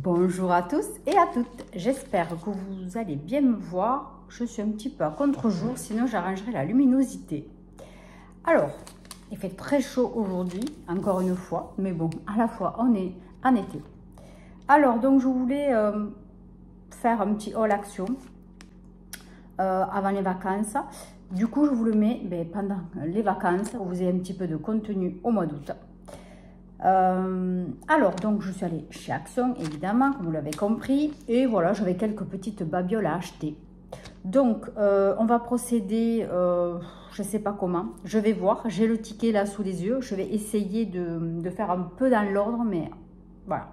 Bonjour à tous et à toutes, j'espère que vous allez bien me voir. Je suis un petit peu à contre-jour, sinon j'arrangerai la luminosité. Alors, il fait très chaud aujourd'hui, encore une fois, mais bon, à la fois on est en été. Alors, donc je voulais faire un petit haul action avant les vacances. Du coup, je vous le mets pendant les vacances, vous avez un petit peu de contenu au mois d'août. Alors, donc je suis allée chez Action, évidemment, comme vous l'avez compris, et voilà, j'avais quelques petites babioles à acheter. Donc, on va procéder, je ne sais pas comment, je vais voir, j'ai le ticket là sous les yeux, je vais essayer de faire un peu dans l'ordre, mais voilà.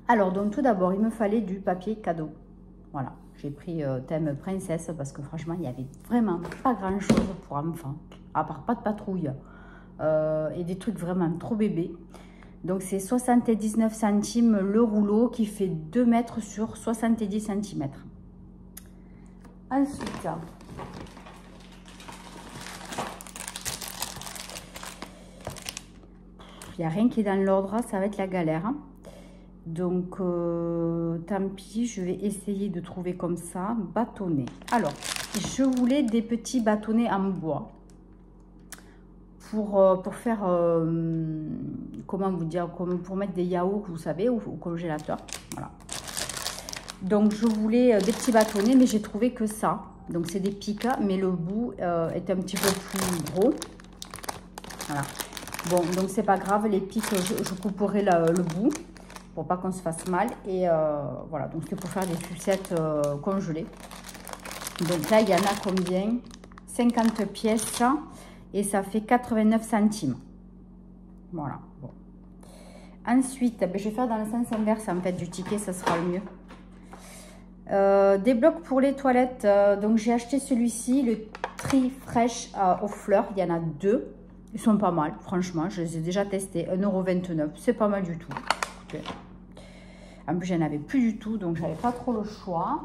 Alors, donc tout d'abord, il me fallait du papier cadeau, voilà. J'ai pris thème princesse parce que franchement, il n'y avait vraiment pas grand chose pour enfants, à part pas de patrouille. Et des trucs vraiment trop bébés. Donc c'est 79 centimes le rouleau qui fait 2 mètres sur 70 cm. Ensuite, il n'y a rien qui est dans l'ordre, ça va être la galère. Donc tant pis, je vais essayer de trouver comme ça, bâtonnet. Alors, je voulais des petits bâtonnets en bois. Pour faire, comment vous dire, comme pour mettre des yaourts, vous savez, au congélateur. Voilà. Donc, je voulais des petits bâtonnets, mais j'ai trouvé que ça. Donc, c'est des pics, mais le bout est un petit peu plus gros. Voilà. Bon, donc, c'est pas grave. Les pics, je couperai le bout pour pas qu'on se fasse mal. Et voilà, donc c'est pour faire des sucettes congelées. Donc, là, il y en a combien? 50 pièces. Et ça fait 89 centimes. Voilà. Bon. Ensuite, je vais faire dans le sens inverse en fait du ticket, ça sera le mieux. Des blocs pour les toilettes. Donc j'ai acheté celui-ci, le Tri Fresh aux fleurs. Il y en a 2. Ils sont pas mal, franchement. Je les ai déjà testés. 1,29 €. C'est pas mal du tout. Okay. En plus, j'en avais plus du tout, donc j'avais pas trop le choix.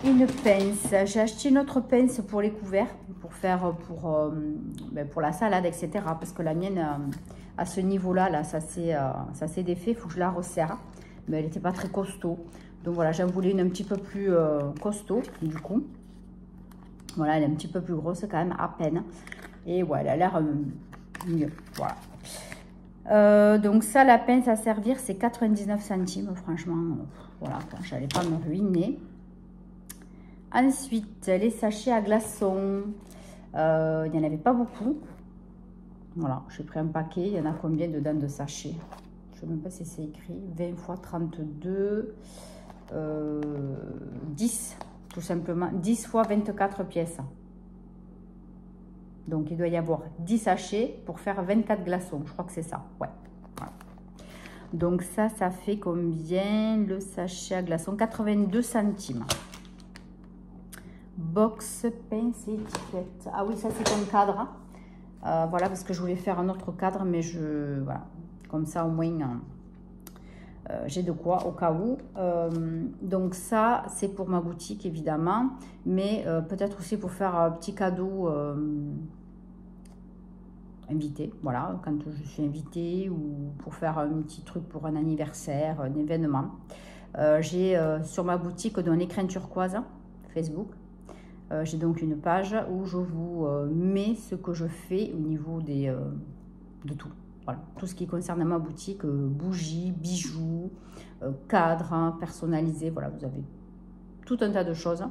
Une pince, j'ai acheté une autre pince pour les couverts, pour faire pour la salade, etc. Parce que la mienne, à ce niveau-là, là, ça s'est défait, il faut que je la resserre. Mais elle n'était pas très costaud. Donc voilà, j'en voulais une un petit peu plus costaud, du coup. Voilà, elle est un petit peu plus grosse quand même, à peine. Et ouais, elle a l'air mieux, voilà. Donc ça, la pince à servir, c'est 99 centimes, franchement. Voilà, j'allais pas me ruiner. Ensuite, les sachets à glaçons, il n'y en avait pas beaucoup. Voilà, j'ai pris un paquet. Il y en a combien dedans de sachets? Je ne sais même pas si c'est écrit. 20 x 32, 10, tout simplement. 10 x 24 pièces. Donc, il doit y avoir 10 sachets pour faire 24 glaçons. Je crois que c'est ça. Ouais. Voilà. Donc, ça fait combien le sachet à glaçons? 82 centimes. Box, pince et étiquette. Ah oui, ça c'est un cadre. Voilà, parce que je voulais faire un autre cadre, mais voilà, comme ça au moins j'ai de quoi au cas où. Donc ça, c'est pour ma boutique évidemment, mais peut-être aussi pour faire un petit cadeau invité. Voilà, quand je suis invitée ou pour faire un petit truc pour un anniversaire, un événement. J'ai sur ma boutique dans l'écran turquoise Facebook. J'ai donc une page où je vous mets ce que je fais au niveau de tout. Voilà, tout ce qui concerne ma boutique, bougies, bijoux, cadres personnalisés. Voilà, vous avez tout un tas de choses.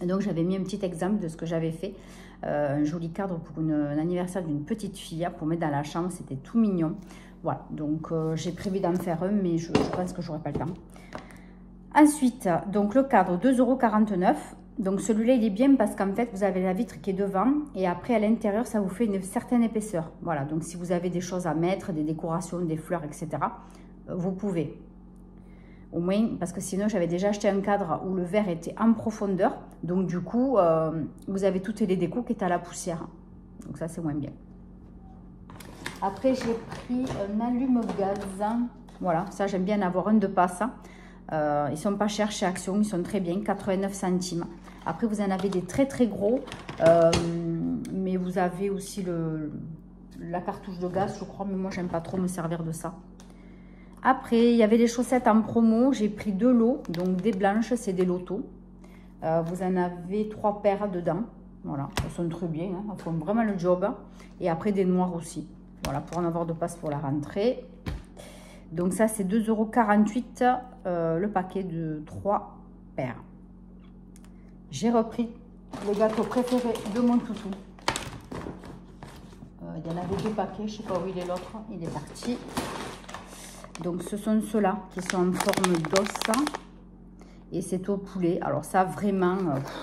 Et donc, j'avais mis un petit exemple de ce que j'avais fait. Un joli cadre pour un anniversaire d'une petite fille pour mettre dans la chambre. C'était tout mignon. Voilà, donc j'ai prévu d'en faire un, mais je pense que je n'aurai pas le temps. Ensuite, donc le cadre, 2,49 €. Donc celui-là, il est bien parce qu'en fait, vous avez la vitre qui est devant et après, à l'intérieur, ça vous fait une certaine épaisseur. Voilà, donc si vous avez des choses à mettre, des décorations, des fleurs, etc., vous pouvez. Au moins, parce que sinon, j'avais déjà acheté un cadre où le verre était en profondeur. Donc du coup, vous avez toutes les décos qui étaient à la poussière. Donc ça, c'est moins bien. Après, j'ai pris un allume-gaz. Voilà, ça, j'aime bien en avoir un de passe. Ils sont pas chers chez Action, ils sont très bien, 89 centimes. Après, vous en avez des très très gros, mais vous avez aussi la cartouche de gaz, je crois, mais moi, j'aime pas trop me servir de ça. Après, il y avait des chaussettes en promo. J'ai pris 2 lots. Donc, des blanches, c'est des lotos. Vous en avez 3 paires dedans. Voilà, elles sont très bien. Hein. Elles font vraiment le job. Et après, des noirs aussi. Voilà, pour en avoir de place pour la rentrée. Donc, ça, c'est 2,48 € le paquet de 3 paires. J'ai repris le gâteau préféré de mon toutou. Il y en avait 2 paquets. Je ne sais pas où il est l'autre. Il est parti. Donc, ce sont ceux-là qui sont en forme d'os. Et c'est au poulet. Alors, ça, vraiment,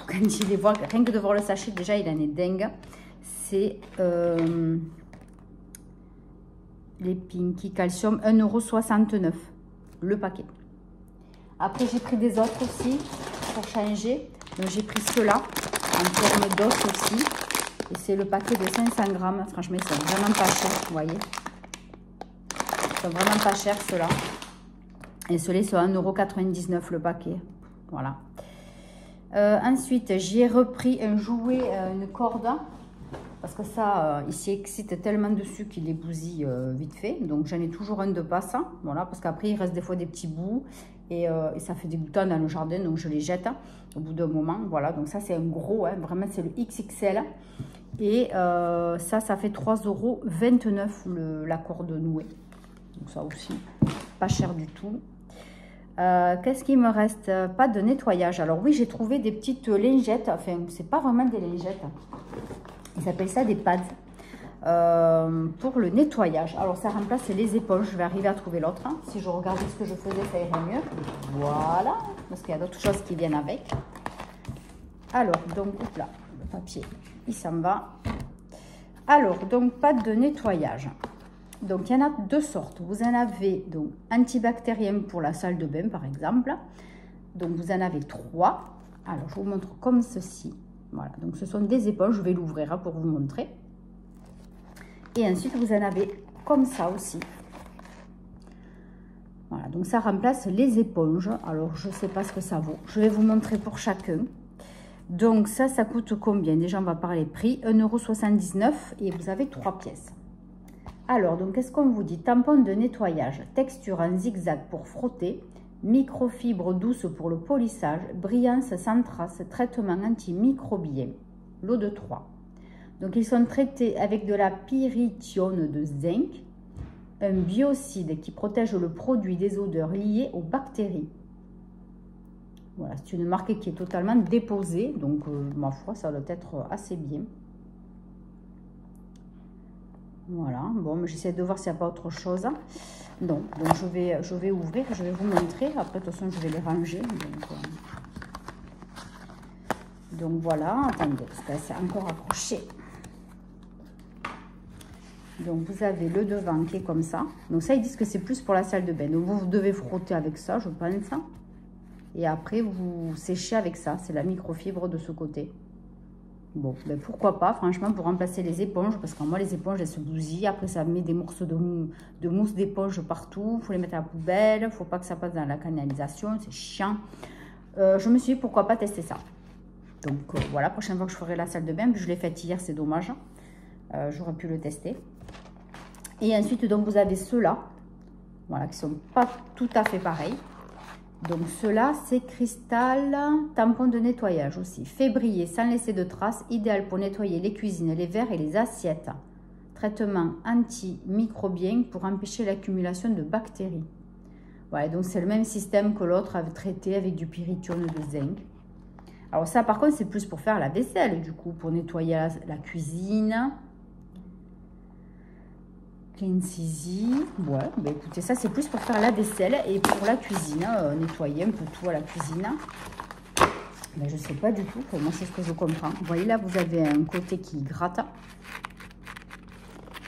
quand il les voit, rien que de voir le sachet, déjà, il en est dingue. C'est les Pinky Calcium, 1,69 € le paquet. Après, j'ai pris des autres aussi pour changer. Donc, j'ai pris ceux-là en forme d'os aussi. Et c'est le paquet de 500 grammes. Franchement, ils sont vraiment pas chers, vous voyez. Ils sont vraiment pas chers, ceux-là. Et ceux-là sont 1,99 € le paquet. Voilà. Ensuite, j'ai repris un jouet, une corde. Parce que ça, il s'y excite tellement dessus qu'il les bousille vite fait. Donc, j'en ai toujours un de passe. Voilà, parce qu'après, il reste des fois des petits bouts. Et ça fait des boutons dans le jardin. Donc, je les jette au bout d'un moment. Voilà, donc ça, c'est un gros. Hein, vraiment, c'est le XXL. Et ça fait 3,29 € la corde nouée. Donc, ça aussi, pas cher du tout. Qu'est-ce qu'il me reste? Pas de nettoyage. Alors, oui, j'ai trouvé des petites lingettes. Enfin, c'est pas vraiment des lingettes. Ils appellent ça des pads pour le nettoyage. Alors, ça remplace les éponges. Je vais arriver à trouver l'autre. Hein. Si je regardais ce que je faisais, ça irait mieux. Voilà. Parce qu'il y a d'autres choses qui viennent avec. Alors, donc, hop là, le papier, il s'en va. Alors, donc, pâte de nettoyage. Donc, il y en a 2 sortes. Vous en avez donc antibactérien pour la salle de bain, par exemple. Donc, vous en avez 3. Alors, je vous montre comme ceci. Voilà, donc ce sont des éponges. Je vais l'ouvrir pour vous montrer. Et ensuite, vous en avez comme ça aussi. Voilà, donc ça remplace les éponges. Alors, je ne sais pas ce que ça vaut. Je vais vous montrer pour chacun. Donc, ça coûte combien? Déjà, on va parler prix. 1,79 € et vous avez 3 pièces. Alors, donc, qu'est-ce qu'on vous dit? Tampon de nettoyage, texture en zigzag pour frotter, microfibre douce pour le polissage, brillance sans trace, traitement antimicrobien, lot de 3. Donc, ils sont traités avec de la pyrithione de zinc, un biocide qui protège le produit des odeurs liées aux bactéries. Voilà, c'est une marque qui est totalement déposée, donc ma foi, ça doit être assez bien. Voilà, bon, mais j'essaie de voir s'il n'y a pas autre chose. Non, donc je vais ouvrir, je vais vous montrer. Après, de toute façon, je vais les ranger. Donc voilà, attendez, parce que c'est encore accroché. Donc, vous avez le devant qui est comme ça. Donc, ça, ils disent que c'est plus pour la salle de bain. Donc, vous devez frotter avec ça, je pense. Et après, vous séchez avec ça. C'est la microfibre de ce côté. Bon, ben pourquoi pas, franchement, pour remplacer les éponges, parce qu'en moi, les éponges, elles se bousillent. Après, ça met des morceaux de mousse d'éponge partout. Il faut les mettre à la poubelle. Il ne faut pas que ça passe dans la canalisation. C'est chiant. Je me suis dit, pourquoi pas tester ça. Donc, voilà, prochaine fois que je ferai la salle de bain, je l'ai faite hier, c'est dommage. J'aurais pu le tester. Et ensuite, donc, vous avez ceux-là. Voilà, qui ne sont pas tout à fait pareils. Donc, ceux-là, c'est cristal, tampon de nettoyage aussi. Fait briller sans laisser de traces, idéal pour nettoyer les cuisines, les verres et les assiettes. Traitement antimicrobien pour empêcher l'accumulation de bactéries. Voilà, donc c'est le même système que l'autre avait traité avec du pyrithione de zinc. Alors ça, par contre, c'est plus pour faire la vaisselle, du coup, pour nettoyer la cuisine. Clean Easy. Ouais, bah écoutez, ça c'est plus pour faire la vaisselle et pour la cuisine, nettoyer un peu tout à la cuisine. Ben, je sais pas du tout, pour moi c'est ce que je comprends. Vous voyez là, vous avez un côté qui gratte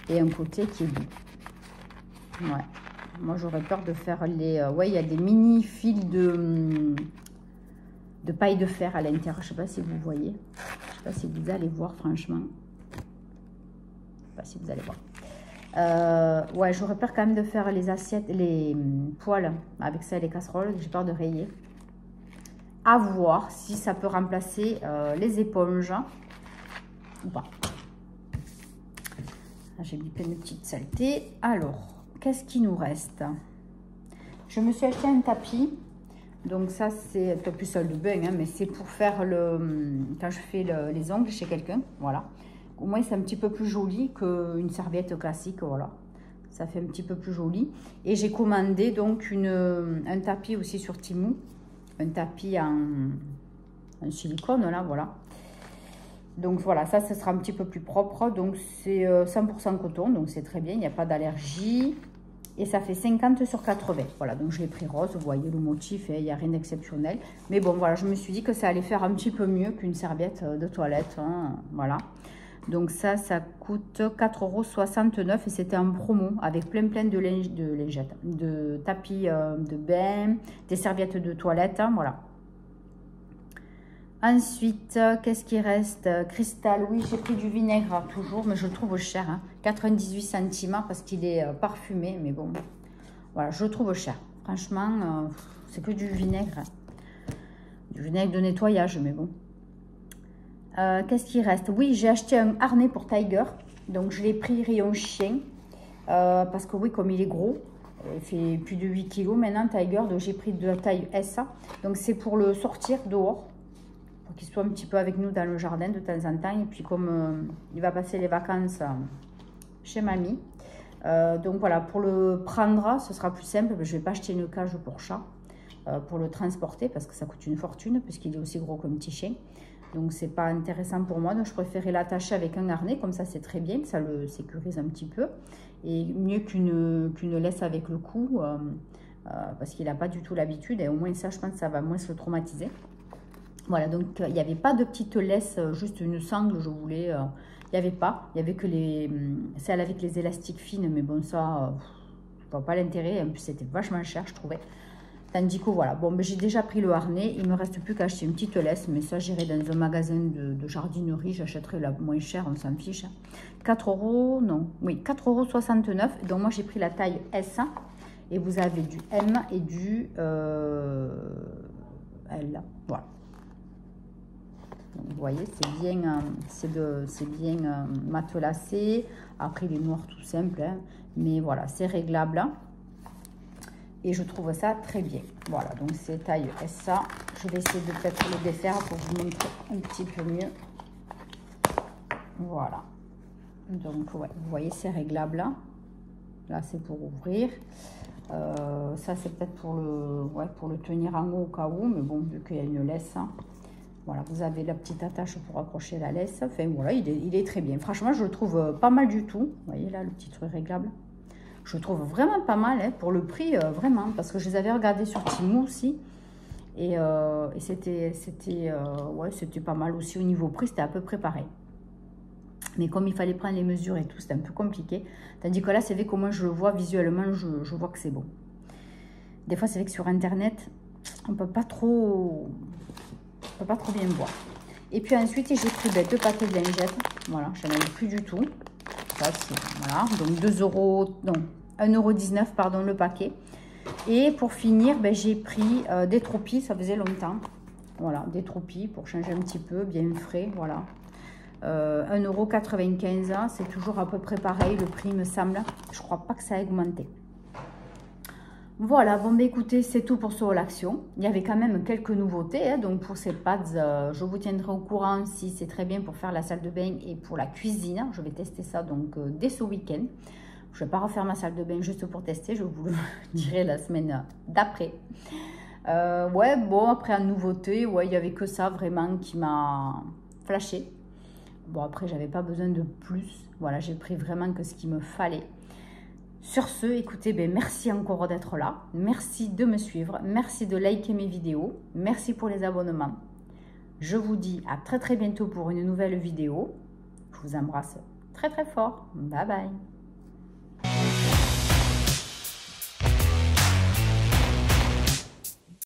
et un côté qui est doux. Ouais, moi j'aurais peur de faire les... ouais, il y a des mini fils de paille de fer à l'intérieur. Je sais pas si vous voyez. Je sais pas si vous allez voir, franchement. Je sais pas si vous allez voir. Ouais, j'aurais peur quand même de faire les assiettes, les poêles avec ça et les casseroles. J'ai peur de rayer. À voir si ça peut remplacer les éponges ou pas. J'ai mis plein de petites saletés. Alors, qu'est-ce qui nous reste? Je me suis acheté un tapis. Donc ça, c'est un tapis salle de bain, hein, mais c'est pour faire quand je fais les ongles chez quelqu'un. Voilà. Au moins, c'est un petit peu plus joli qu'une serviette classique. Voilà. Ça fait un petit peu plus joli. Et j'ai commandé donc un tapis aussi sur Temu. Un tapis en silicone, là, voilà. Donc voilà, ça, ce sera un petit peu plus propre. Donc c'est 100% coton, donc c'est très bien, il n'y a pas d'allergie. Et ça fait 50 sur 80. Voilà, donc je l'ai pris rose, vous voyez le motif, il n'y a rien d'exceptionnel. Mais bon, voilà, je me suis dit que ça allait faire un petit peu mieux qu'une serviette de toilette. Hein, voilà. Donc ça coûte 4,69 € et c'était en promo avec plein de lingettes, de tapis de bain, des serviettes de toilette, hein, voilà. Ensuite, qu'est-ce qui reste? Cristal, oui, j'ai pris du vinaigre toujours, mais je le trouve cher, hein, 98 centimes parce qu'il est parfumé, mais bon, voilà, je le trouve cher. Franchement, c'est que du vinaigre de nettoyage, mais bon. Qu'est-ce qui reste? Oui, j'ai acheté un harnais pour Tiger. Donc, je l'ai pris rayon chien. Parce que oui, comme il est gros, il fait plus de 8 kg maintenant, Tiger. Donc, j'ai pris de la taille S. Donc, c'est pour le sortir dehors. Pour qu'il soit un petit peu avec nous dans le jardin de temps en temps. Et puis, comme il va passer les vacances chez mamie. Donc, voilà, pour le prendre, ce sera plus simple. Je ne vais pas acheter une cage pour chat pour le transporter parce que ça coûte une fortune puisqu'il est aussi gros qu'un petit chien. Donc, c'est pas intéressant pour moi. Donc, je préférais l'attacher avec un harnais. Comme ça, c'est très bien. Ça le sécurise un petit peu. Et mieux qu'une laisse avec le cou. Parce qu'il n'a pas du tout l'habitude. Et au moins, ça, je pense que ça va moins se traumatiser. Voilà. Donc, il n'y avait pas de petite laisse. Juste une sangle, je voulais. Il n'y avait pas. Il n'y avait que celle avec les élastiques fines. Mais bon, ça, je ne vois pas l'intérêt. En plus, c'était vachement cher, je trouvais. Tandis que voilà, bon, ben, j'ai déjà pris le harnais, il ne me reste plus qu'à acheter une petite laisse, mais ça j'irai dans un magasin de jardinerie, j'achèterai la moins chère, on s'en fiche. 4 €, non, oui, 4,69 €, donc moi j'ai pris la taille S, et vous avez du M et du L, voilà. Donc, vous voyez, c'est bien matelassé, après il est noir tout simple, hein, mais voilà, c'est réglable. Et je trouve ça très bien. Voilà, donc c'est taille SA. Je vais essayer de peut-être le défaire pour vous montrer un petit peu mieux. Voilà. Donc, ouais, vous voyez, c'est réglable. Là, c'est pour ouvrir. Ça, c'est peut-être pour le tenir en haut au cas où. Mais bon, vu qu'il y a une laisse. Voilà, vous avez la petite attache pour accrocher la laisse. Enfin, voilà, il est très bien. Franchement, je le trouve pas mal du tout. Vous voyez là, le petit truc réglable. Je trouve vraiment pas mal, hein, pour le prix, vraiment. Parce que je les avais regardés sur Temu aussi. Et c'était pas mal aussi au niveau prix. C'était à peu près pareil. Mais comme il fallait prendre les mesures et tout, c'était un peu compliqué. Tandis que là, c'est vrai qu'au moins je le vois visuellement, je vois que c'est bon. Des fois, c'est vrai que sur Internet, on peut pas trop bien voir. Et puis ensuite, j'ai pris 2 paquets de lingettes. Voilà, j'en avais plus du tout. Ça, voilà, donc 2 €, non, 1,19 €, pardon, le paquet. Et pour finir, j'ai pris des tropis, ça faisait longtemps. Voilà, des tropis pour changer un petit peu, bien frais, voilà. 1,95 €, c'est toujours à peu près pareil, le prix me semble. Je crois pas que ça a augmenté. Voilà, bon, écoutez, c'est tout pour ce haul action. Il y avait quand même quelques nouveautés, hein, donc pour ces pads, je vous tiendrai au courant si c'est très bien pour faire la salle de bain et pour la cuisine. Je vais tester ça donc dès ce week-end. Je ne vais pas refaire ma salle de bain juste pour tester, je vous le dirai la semaine d'après. Ouais, bon, après en nouveauté, ouais, il n'y avait que ça vraiment qui m'a flashé. Bon, après, j'avais pas besoin de plus. Voilà, j'ai pris vraiment que ce qu'il me fallait. Sur ce, écoutez, merci encore d'être là. Merci de me suivre. Merci de liker mes vidéos. Merci pour les abonnements. Je vous dis à très bientôt pour une nouvelle vidéo. Je vous embrasse très fort. Bye bye.